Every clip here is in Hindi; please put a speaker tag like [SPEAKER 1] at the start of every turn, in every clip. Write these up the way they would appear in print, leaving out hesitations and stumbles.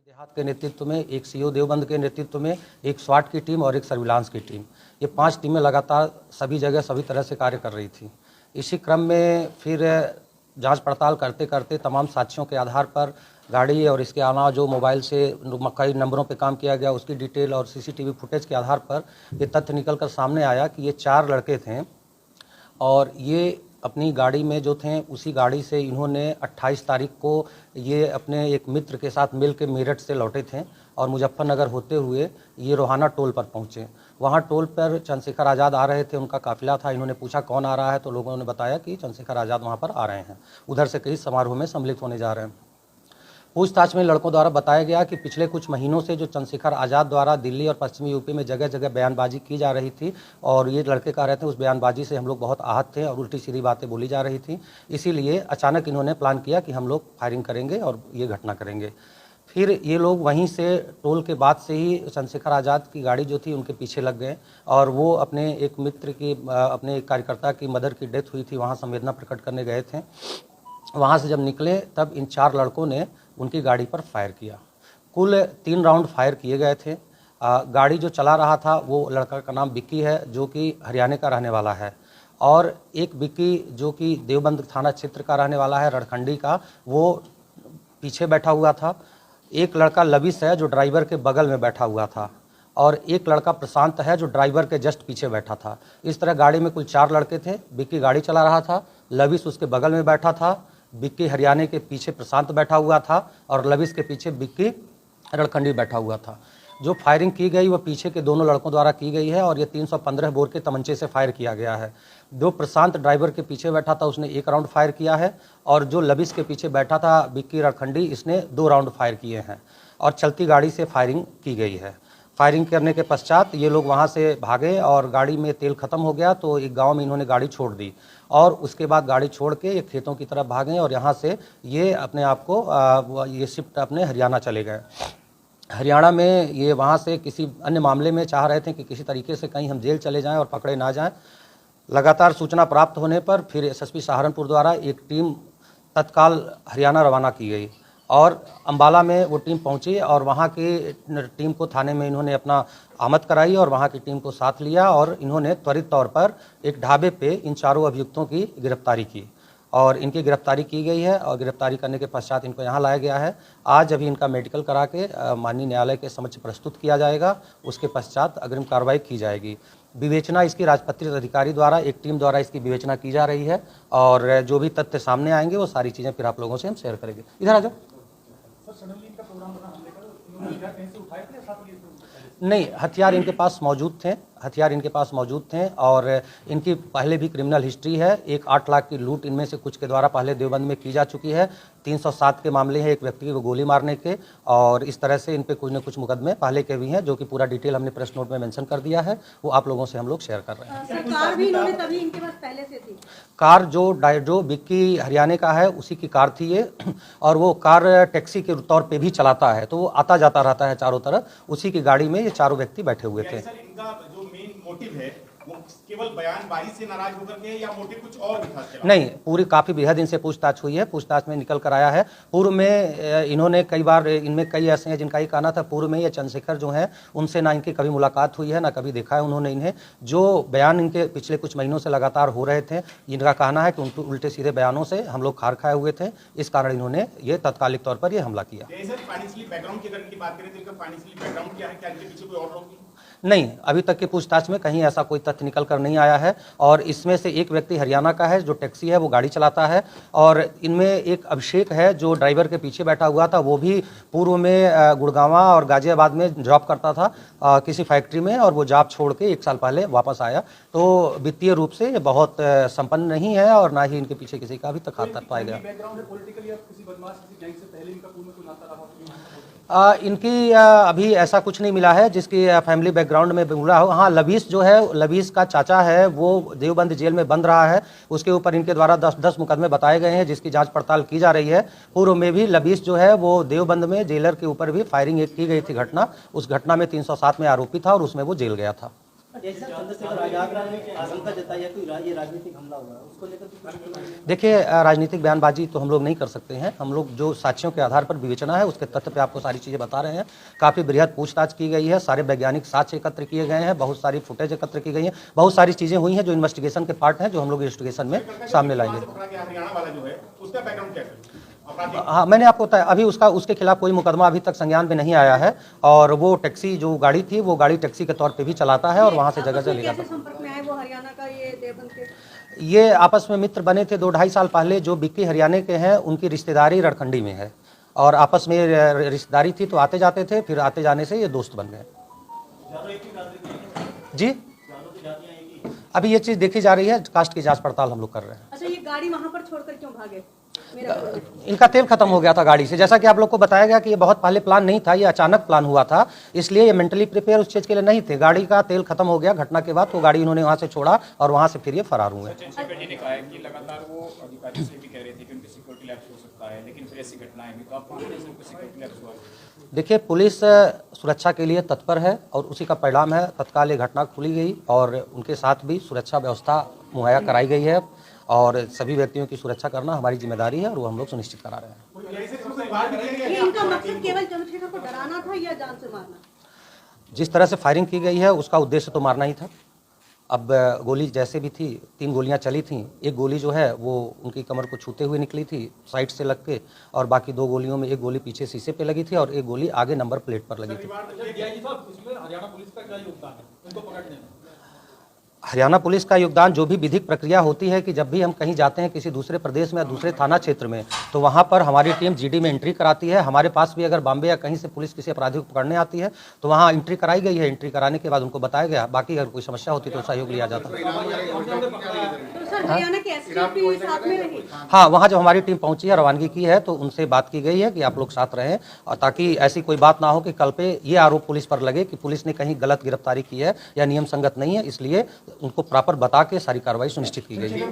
[SPEAKER 1] देहात के नेतृत्व में, एक सीओ देवबंद के नेतृत्व में, एक स्वाट की टीम और एक सर्विलांस की टीम, ये 5 टीमें लगातार सभी जगह सभी तरह से कार्य कर रही थी। इसी क्रम में फिर जांच पड़ताल करते करते तमाम साक्ष्यों के आधार पर गाड़ी और इसके अलावा जो मोबाइल से कई नंबरों पे काम किया गया उसकी डिटेल और सीसीटीवी फुटेज के आधार पर ये तथ्य निकल कर सामने आया कि ये 4 लड़के थे और ये अपनी गाड़ी में जो थे उसी गाड़ी से इन्होंने 28 तारीख को ये अपने एक मित्र के साथ मिल के मेरठ से लौटे थे और मुजफ्फरनगर होते हुए ये रोहाना टोल पर पहुँचे। वहाँ टोल पर चंद्रशेखर आज़ाद आ रहे थे, उनका काफिला था। इन्होंने पूछा कौन आ रहा है, तो लोगों ने बताया कि चंद्रशेखर आज़ाद वहाँ पर आ रहे हैं, उधर से कई समारोह में सम्मिलित होने जा रहे हैं। पूछताछ में लड़कों द्वारा बताया गया कि पिछले कुछ महीनों से जो चंद्रशेखर आज़ाद द्वारा दिल्ली और पश्चिमी यूपी में जगह जगह बयानबाजी की जा रही थी और ये लड़के कह रहे थे उस बयानबाजी से हम लोग बहुत आहत थे और उल्टी सीधी बातें बोली जा रही थी। इसीलिए अचानक इन्होंने प्लान किया कि हम लोग फायरिंग करेंगे और ये घटना करेंगे। फिर ये लोग वहीं से टोल के बाद से ही चंद्रशेखर आज़ाद की गाड़ी जो थी उनके पीछे लग गए और वो अपने एक मित्र की, अपने एक कार्यकर्ता की मदर की डेथ हुई थी, वहाँ संवेदना प्रकट करने गए थे। वहाँ से जब निकले तब इन 4 लड़कों ने उनकी गाड़ी पर फायर किया। कुल 3 राउंड फायर किए गए थे। गाड़ी जो चला रहा था वो लड़का का नाम विक्की है जो कि हरियाणा का रहने वाला है और एक विक्की जो कि देवबंद थाना क्षेत्र का रहने वाला है, रड़खंडी का, वो पीछे बैठा हुआ था। एक लड़का लविश है जो ड्राइवर के बगल में बैठा हुआ था और एक लड़का प्रशांत है जो ड्राइवर के जस्ट पीछे बैठा था। इस तरह गाड़ी में कुल 4 लड़के थे। विक्की गाड़ी चला रहा था, लविश उसके बगल में बैठा था, विक्की हरियाणा के पीछे प्रशांत बैठा हुआ था और लविश के पीछे विक्की रड़खंडी बैठा हुआ था। जो फायरिंग की गई वो पीछे के दोनों लड़कों द्वारा की गई है और ये 315 बोर के तमंचे से फायर किया गया है। जो प्रशांत ड्राइवर के पीछे बैठा था उसने 1 राउंड फायर किया है और जो लविश के पीछे बैठा था विक्की रड़खंडी, इसने 2 राउंड फायर किए हैं और चलती गाड़ी से फायरिंग की गई है। फायरिंग करने के पश्चात ये लोग वहाँ से भागे और गाड़ी में तेल ख़त्म हो गया तो एक गांव में इन्होंने गाड़ी छोड़ दी और उसके बाद गाड़ी छोड़ के ये खेतों की तरफ भागे और यहाँ से ये अपने आप को ये शिफ्ट अपने हरियाणा चले गए। हरियाणा में ये वहाँ से किसी अन्य मामले में चाह रहे थे कि किसी तरीके से कहीं हम जेल चले जाएं और पकड़े ना जाएं। लगातार सूचना प्राप्त होने पर फिर एसएसपी सहारनपुर द्वारा एक टीम तत्काल हरियाणा रवाना की गई और अंबाला में वो टीम पहुंची और वहाँ की टीम को थाने में इन्होंने अपना आमद कराई और वहाँ की टीम को साथ लिया और इन्होंने त्वरित तौर पर एक ढाबे पे इन 4 अभियुक्तों की गिरफ्तारी की और इनकी गिरफ्तारी की गई है और गिरफ्तारी करने के पश्चात इनको यहाँ लाया गया है। आज अभी इनका मेडिकल करा के माननीय न्यायालय के समक्ष प्रस्तुत किया जाएगा, उसके पश्चात अग्रिम कार्रवाई की जाएगी। विवेचना इसकी राजपत्रित अधिकारी द्वारा, एक टीम द्वारा इसकी विवेचना की जा रही है और जो भी तथ्य सामने आएंगे वो सारी चीज़ें फिर आप लोगों से हम शेयर करेंगे। इधर आ जाओ। नहीं, हथियार इनके पास मौजूद थे और इनकी पहले भी क्रिमिनल हिस्ट्री है। एक 8 लाख की लूट इनमें से कुछ के द्वारा पहले देवबंद में की जा चुकी है। 307 के मामले हैं एक व्यक्ति को गोली मारने के और इस तरह से इन पे कुछ न कुछ मुकदमे पहले के भी हैं जो कि पूरा डिटेल हमने प्रेस नोट में मेंशन कर दिया है, वो आप लोगों से हम लोग शेयर कर रहे हैं।
[SPEAKER 2] कार भी इन्होंने तभी इनके पास पहले से थी।
[SPEAKER 1] कार जो विक्की हरियाणा का है उसी की कार थी ये और वो कार टैक्सी के तौर पे भी चलाता है, तो वो आता जाता रहता है चारों तरफ। उसी की गाड़ी में ये 4 व्यक्ति बैठे हुए थे।
[SPEAKER 3] इनका जो मेन मोटिव है वो केवल बयानबाजी से नाराज होकर के या मोटिव कुछ और भी था?
[SPEAKER 1] नहीं, पूरी काफ़ी बेहद इनसे पूछताछ हुई है। पूछताछ में निकल कर आया है पूर्व में इन्होंने कई बार, इनमें कई ऐसे हैं जिनका ये कहना था पूर्व में ये चंद्रशेखर जो है उनसे ना इनकी कभी मुलाकात हुई है ना कभी देखा है उन्होंने इन्हें। जो बयान इनके पिछले कुछ महीनों से लगातार हो रहे थे, इनका कहना है कि उनको उल्टे सीधे बयानों से हम लोग खार खाए हुए थे, इस कारण इन्होंने ये तात्कालिक तौर पर ये हमला किया। नहीं, अभी तक की पूछताछ में कहीं ऐसा कोई तथ्य निकल कर नहीं आया है और इसमें से एक व्यक्ति हरियाणा का है जो टैक्सी है, वो गाड़ी चलाता है और इनमें एक अभिषेक है जो ड्राइवर के पीछे बैठा हुआ था, वो भी पूर्व में गुड़गांवा और गाजियाबाद में जॉब करता था किसी फैक्ट्री में और वो जॉब छोड़ के 1 साल पहले वापस आया। तो वित्तीय रूप से ये बहुत संपन्न नहीं है और ना ही इनके पीछे किसी का अभी तक हाथ तक पाया गया। इनकी अभी ऐसा कुछ नहीं मिला है जिसकी फैमिली बैकग्राउंड में मिला हो। हाँ, लविश जो है, लविश का चाचा है, वो देवबंद जेल में बंद रहा है, उसके ऊपर इनके द्वारा 10 मुकदमे बताए गए हैं जिसकी जांच पड़ताल की जा रही है। पूर्व में भी लविश जो है वो देवबंद में जेलर के ऊपर भी फायरिंग एक की गई थी घटना, उस घटना में 307 में आरोपी था और उसमें वो जेल गया था।
[SPEAKER 4] जैसे चंद्रशेखर आजाद ने आशंका जताई है कि ये राजनीतिक हमला हुआ है, उसको लेकर
[SPEAKER 1] देखिए, राजनीतिक बयानबाजी तो हम लोग नहीं कर सकते हैं। हम लोग जो साक्ष्यों के आधार पर विवेचना है उसके तथ्य पे आपको सारी चीज़ें बता रहे हैं। काफ़ी बृहद पूछताछ की गई है, सारे वैज्ञानिक साक्ष्य एकत्र किए गए हैं, बहुत सारी फुटेज एकत्र की गई है, बहुत सारी चीज़ें हुई हैं जो इन्वेस्टिगेशन के पार्ट हैं, जो हम लोग इन्वेस्टिगेशन में सामने लाएंगे।
[SPEAKER 3] हरियाणा वाला जो है उसका बैकग्राउंड क्या है? अपराधी
[SPEAKER 1] हाँ, मैंने आपको बताया, अभी उसके खिलाफ कोई मुकदमा अभी तक संज्ञान में नहीं आया है। और वो टैक्सी जो गाड़ी थी, वो गाड़ी टैक्सी के तौर पे भी चलाता है और वहाँ से जगह जगह ले जाता है।
[SPEAKER 2] कैसे संपर्क में आए वो हरियाणा का ये देवबंद के?
[SPEAKER 1] ये आपस में मित्र बने थे 2-2.5 साल पहले। जो बिक्की हरियाणा के हैं, उनकी रिश्तेदारी रणखंडी में है और आपस में रिश्तेदारी थी, तो आते जाते थे, फिर आते जाने से ये दोस्त बन गए। जी, अभी ये चीज़ देखी जा रही है, कास्ट की जांच पड़ताल हम लोग कर रहे हैं।
[SPEAKER 2] अच्छा, ये गाड़ी वहाँ पर छोड़कर क्यों भागे? मेरा
[SPEAKER 1] इनका तेल खत्म हो गया था गाड़ी से। जैसा कि आप लोग को बताया गया कि ये बहुत पहले प्लान नहीं था, ये अचानक प्लान हुआ था, इसलिए ये मेंटली प्रिपेयर उस चीज़ के लिए नहीं थे। गाड़ी का तेल खत्म हो गया घटना के बाद, तो गाड़ी इन्होंने वहाँ से छोड़ा और वहाँ से फिर ये फरार हुए।
[SPEAKER 5] सचिन शेखर जी ने कहा है कि लगातार वो अधिकारी से भी कह रहे थे कि उनकी सिक्योरिटी लैप्स हो सकता है, लेकिन फिर ऐसी घटनाएं भी, तो आप मान लीजिए उनकी सिक्योरिटी लैप्स हुआ।
[SPEAKER 1] देखिए, पुलिस सुरक्षा के लिए तत्पर है और उसी का परिणाम है तत्काल ये घटना खुली गई और उनके साथ भी सुरक्षा व्यवस्था मुहैया कराई गई है और सभी व्यक्तियों की सुरक्षा करना हमारी जिम्मेदारी है और वो हम लोग सुनिश्चित करा रहे हैं।
[SPEAKER 2] ये इनका मकसद केवल चंद्रशेखर को डराना था या जान से मारना?
[SPEAKER 1] जिस तरह से फायरिंग की गई है उसका उद्देश्य तो मारना ही था। अब गोली जैसे भी थी, 3 गोलियां चली थीं। एक गोली जो है वो उनकी कमर को छूते हुए निकली थी साइड से लग के, और बाकी 2 गोलियों में एक गोली पीछे शीशे पे लगी थी और एक गोली आगे नंबर प्लेट पर लगी थी। हरियाणा पुलिस का योगदान जो भी विधिक प्रक्रिया होती है कि जब भी हम कहीं जाते हैं किसी दूसरे प्रदेश में या दूसरे थाना क्षेत्र में, तो वहाँ पर हमारी टीम जीडी में एंट्री कराती है। हमारे पास भी अगर बॉम्बे या कहीं से पुलिस किसी अपराधी को पकड़ने आती है तो वहाँ एंट्री कराई गई है। एंट्री कराने के बाद उनको बताया गया, बाकी अगर कोई समस्या होती तो सहयोग लिया जाता।
[SPEAKER 2] तो सर, हरियाणा की एसपी भी साथ में रही?
[SPEAKER 1] हाँ, वहाँ जब हमारी टीम पहुंची है, रवानगी की है, तो उनसे बात की गई है कि आप लोग साथ रहें, और ताकि ऐसी कोई बात ना हो कि कल पे ये आरोप पुलिस पर लगे कि पुलिस ने कहीं गलत गिरफ्तारी की है या नियम संगत नहीं है। इसलिए उनको प्रॉपर बता के सारी कार्रवाई सुनिश्चित की गई है।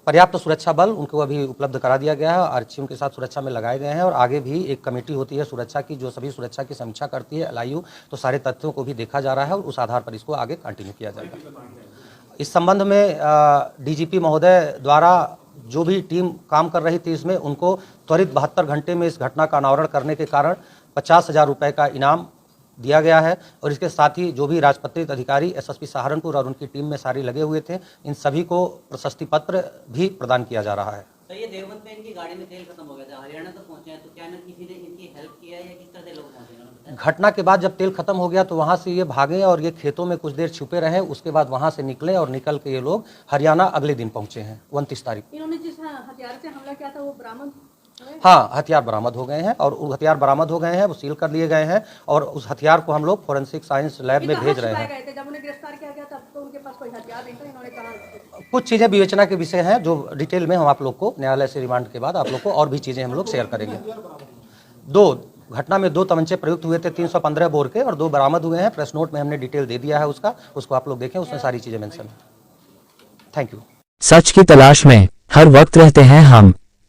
[SPEAKER 1] पर्याप्त सुरक्षा बल उनको अभी उपलब्ध करा दिया गया है, आरक्षी उनके साथ सुरक्षा में लगाए गए हैं और आगे भी एक कमेटी होती है सुरक्षा की जो सभी सुरक्षा की समीक्षा करती है, LIU, तो सारे तथ्यों को भी देखा जा रहा है और उस आधार पर इसको आगे कंटिन्यू किया जाएगा। इस संबंध में DGP महोदय द्वारा जो भी टीम काम कर रही थी इसमें, उनको त्वरित 72 घंटे में इस घटना का अनावरण करने के कारण 50,000 रुपये का इनाम दिया गया है। और इसके साथ ही जो भी राजपत्रित अधिकारी SSP सहारनपुर और उनकी टीम में सारे लगे हुए थे, इन सभी को प्रशस्ति पत्र भी प्रदान किया जा रहा है।
[SPEAKER 4] तो ये देवबंद में इनकी गाड़ी में तेल खत्म हो गया था, हरियाणा तक पहुंचे हैं, तो क्या ना किसी ने इनकी हेल्प किया है या किस तरह से लोग पहुंचे?
[SPEAKER 1] घटना के बाद जब तेल खत्म हो गया तो वहाँ से ये भागे और ये खेतों में कुछ देर छुपे रहे। उसके बाद वहाँ से निकले और निकल के ये लोग हरियाणा अगले दिन पहुँचे हैं 29 तारीख।
[SPEAKER 2] इन्होंने जिस हथियार से हमला किया था वो बरामद?
[SPEAKER 1] हाँ, हथियार बरामद हो गए हैं और वो हथियार बरामद हो गए हैं, वो सील कर लिए गए हैं और उस हथियार को हम लोग फोरेंसिक साइंस लैब में भेज रहे हैं।
[SPEAKER 2] जब उन्हें गिरफ्तार किया गया तब तो उनके पास कोई हथियार नहीं था, इन्होंने कहा
[SPEAKER 1] कुछ चीज़ें विवेचना के विषय हैं जो डिटेल में हम आप लोग को न्यायालय से रिमांड के बाद आप लोग को और भी चीज़ें हम लोग शेयर करेंगे। 2 घटना में 2 तमंचे प्रयुक्त हुए थे 315 बोर के और 2 बरामद हुए हैं। प्रेस नोट में हमने डिटेल दे दिया है उसका, उसको आप लोग देखें, उसमें सारी चीज़ें मेंशन है। Thank you.
[SPEAKER 6] सच की तलाश में हर वक्त रहते हैं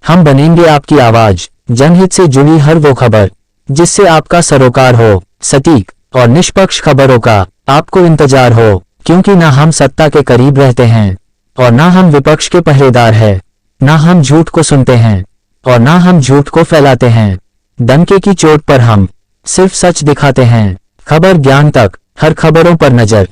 [SPEAKER 6] हम बनेंगे आपकी आवाज, जनहित से जुड़ी हर वो खबर जिससे आपका सरोकार हो, सटीक और निष्पक्ष खबरों का आपको इंतजार हो, क्योंकि ना हम सत्ता के करीब रहते हैं और ना हम विपक्ष के पहरेदार हैं, ना हम झूठ को सुनते हैं और ना हम झूठ को फैलाते हैं। डंके की चोट पर हम सिर्फ सच दिखाते हैं। खबर ज्ञान तक, हर खबरों पर नजर।